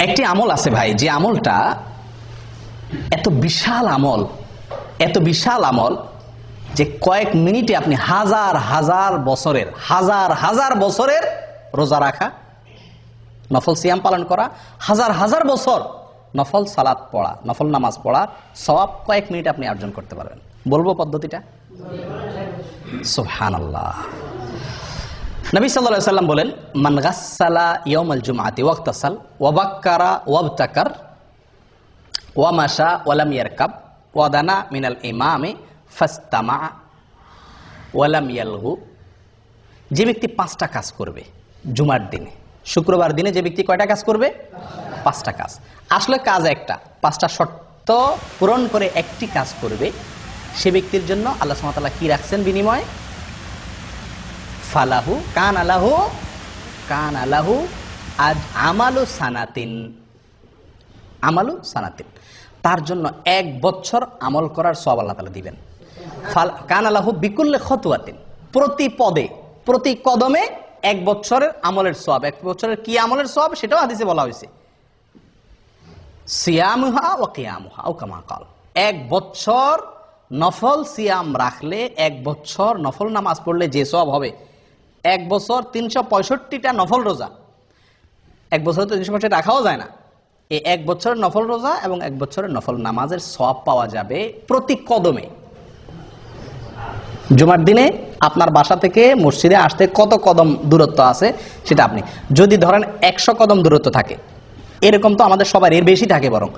একটি আমল আছে ভাই, যে আমলটা এত বিশাল আমল যে কয়েক মিনিটে আপনি হাজার হাজার বছরের রোজা রাখা, নফল সিয়াম পালন করা, হাজার বছর নফল সালাত পড়া, নফল নামাজ পড়ার সওয়াব কয়েক মিনিট আপনি অর্জন করতে পারবেন। বলবো পদ্ধতিটা? সুবহানাল্লাহ। নবী সাল্লাল্লাহু আলাইহি ওয়াসাল্লাম বলেন, মান গাসসালা ইয়াউমাল জুমআতি ওয়াগতাসাল ওয়া বাক্কারা ওয়াবতাকার ওয়া মাশা ওয়া লাম ইয়ারকাব ওয়া দানা মিনাল ইমামি ফাস্তামা ওয়া লাম ইয়ালগু। যে ব্যক্তি 5টা কাজ করবে জুমার দিনে, শুক্রবার দিনে যে ব্যক্তি কয়টা কাজ করবে? 5টা কাজ। আসলে কাজ একটা, 5টা শর্ত পূরণ করে একটি কাজ করবে, সে ব্যক্তির জন্য আল্লাহ সুবহানাহু ওয়া তাআলা কি রাখছেন বিনিময়? ফালাহু কান আলাহু আজ আমালু সানাতিন, তার জন্য 1 বছর আমল করার সওয়াব আল্লাহ তাআলা দিবেন। কান আলাহু বিকুল্লি খতওয়াতিন, প্রতি পদে প্রতি কদমে 1 বছরের আমলের সওয়াব। 1 বছরের কি আমলের সওয়াব সেটাও হাদিসে বলা হয়েছে, সিয়ামুহা ওয়া কিয়ামুহা আও কামা ক্বাল। 1 বছর নফল সিয়াম রাখলে, 1 বছর নফল নামাজ পড়লে যে সওয়াব হবে, 1 বছর 365টা নফল রোজা, 1 বছর তো 365 রাখাও যায় না, এই 1 বছরের নফল রোজা এবং 1 বছরের নফল নামাজের সওয়াব পাওয়া যাবে প্রতি কদমে। জুমার দিনে আপনার বাসা থেকে মসজিদে আসতে কত কদম দূরত্ব আছে সেটা আপনি যদি ধরেন 100 কদম দূরত্ব থাকে, এরকম তো আমাদের সবার এর বেশি থাকে, বরং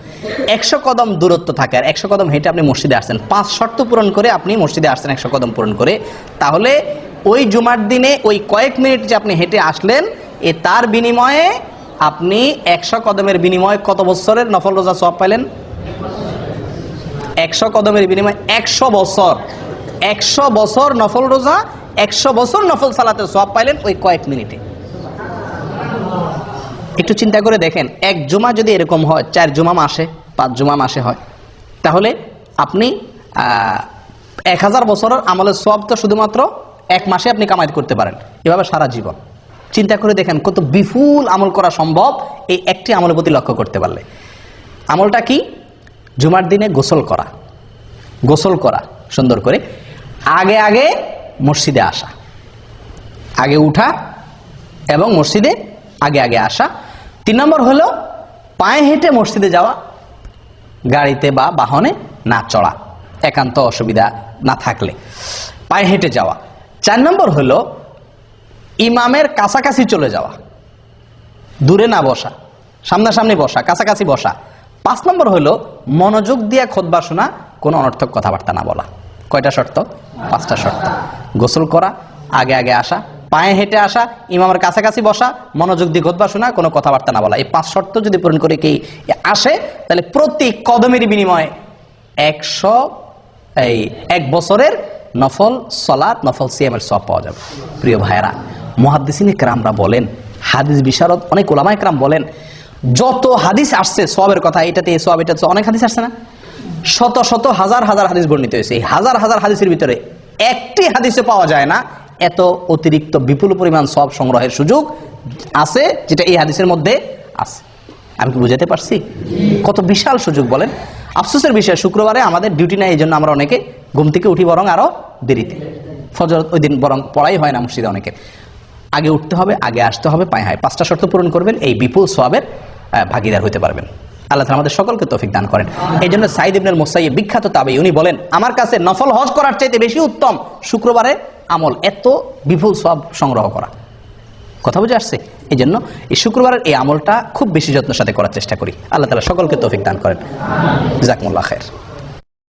100 কদম দূরত্ব থাকে, আর 100 কদম হেঁটে আপনি মসজিদে আসছেন, 5 শর্ত পূরণ করে আপনি মসজিদে আসছেন 100 কদম পূরণ করে, তাহলে ওই জুমার দিনে ওই কয়েক মিনিট যে আপনি হেঁটে আসলেন, তার বিনিময়ে আপনি 100 কদমের বিনিময়ে কত বছরের নফল রোজা সওয়াব পাইলেন? 100 কদমের বিনিময়ে 100 বছর নফল রোজা, 100 বছর নফল সালাতের সওয়াব পাইলেন ওই কয়েক মিনিটে। একটু চিন্তা করে দেখেন, 1 জুমা যদি এরকম হয়, 4 জুমা মাসে, 5 জুমা মাসে হয়, তাহলে আপনি 1000 বছরের আমলের সওয়াব তো শুধুমাত্র 1 মাসে আপনি কামাই করতে পারেন, এভাবে সারা জীবন। চিন্তা করে দেখেন কত বিপুল আমল করা সম্ভব এই একটি আমলের প্রতি লক্ষ্য করতে পারলে। আমলটা কি? জুমার দিনে গোসল করা সুন্দর করে, আগে মসজিদে আসা, আগে উঠা এবং মসজিদে আগে আসা। 3 নম্বর হলো পায়ে হেঁটে মসজিদে যাওয়া, গাড়িতে বা বাহনে না চড়া, একান্ত অসুবিধা না থাকলে পায়ে হেঁটে যাওয়া। 4 নম্বর হলো ইমামের কাছাকাছি চলে যাওয়া, দূরে না বসা, সামনাসামনি বসা, কাছাকাছি বসা। 5 নম্বর হলো মনোযোগ দিয়ে খুতবা শোনা, কোনো অনর্থক কথাবার্তা না বলা। কয়টা শর্ত? 5টা শর্ত। গোসল করা, আগে আসা, পায়ে হেঁটে আসা, ইমামের কাছাকাছি বসা, মনোযোগ দিয়ে খুতবা শোনা, কোনো কথাবার্তা না বলা। এই 5 শর্ত যদি পূরণ করে কেউ আসে, তাহলে প্রতি কদমের বিনিময়ে 1 বছরের নফল সালাত, নফল সিয়ামের সওয়াব পাওয়া যাবে। প্রিয় ভাইয়েরা, মুহাদ্দিসিনে কেরামরা বলেন, হাদিস বিশারদ অনেক উলামায়ে কেরাম বলেন, যত হাদিস আসছে সওয়াবের কথা, এটাতে এই সওয়াব, এটাতে অনেক হাদিস আসছে না, শত হাজার হাদিস বর্ণিত হয়েছে। এই হাজার হাদিসের ভিতরে একটি হাদিসে পাওয়া যায় না এত অতিরিক্ত বিপুল পরিমাণ সওয়াব সংগ্রহের সুযোগ আছে যেটা এই হাদিসের মধ্যে আছে। আমি কি বুঝাতে পারছি? কত বিশাল সুযোগ বলেন। আফসোসের বিষয়, শুক্রবারে আমাদের ডিউটি নাই, এই জন্য আমরা অনেকে ঘুম থেকে উঠি বরং আরো দেরিতে, ফজর ওই দিন বরং পড়াই হয় না মসজিদে অনেকের। আগে উঠতে হবে, আগে আসতে হবে, পায়ে হায় 5টা শর্ত পূরণ করবেন, এই বিপুল সওয়াবের ভাগীদার হতে পারবেন। আল্লাহ তাআলা আমাদের সকলকে তৌফিক দান করেন। এই জন্য সাঈদ ইবনুল মুসাইয়্যিব, বিখ্যাত তাবেঈ, উনি বলেন, আমার কাছে নফল হজ করার চাইতে বেশি উত্তম শুক্রবারে আমল, এত বিপুল সওয়াব সংগ্রহ করা। কথা বুঝে আসছে? এই জন্য এই শুক্রবারের এই আমলটা খুব বেশি যত্নের সাথে করার চেষ্টা করি। আল্লাহ তাআলা সকলকে তৌফিক দান করেন। জাযাকুমুল্লাহ খায়র।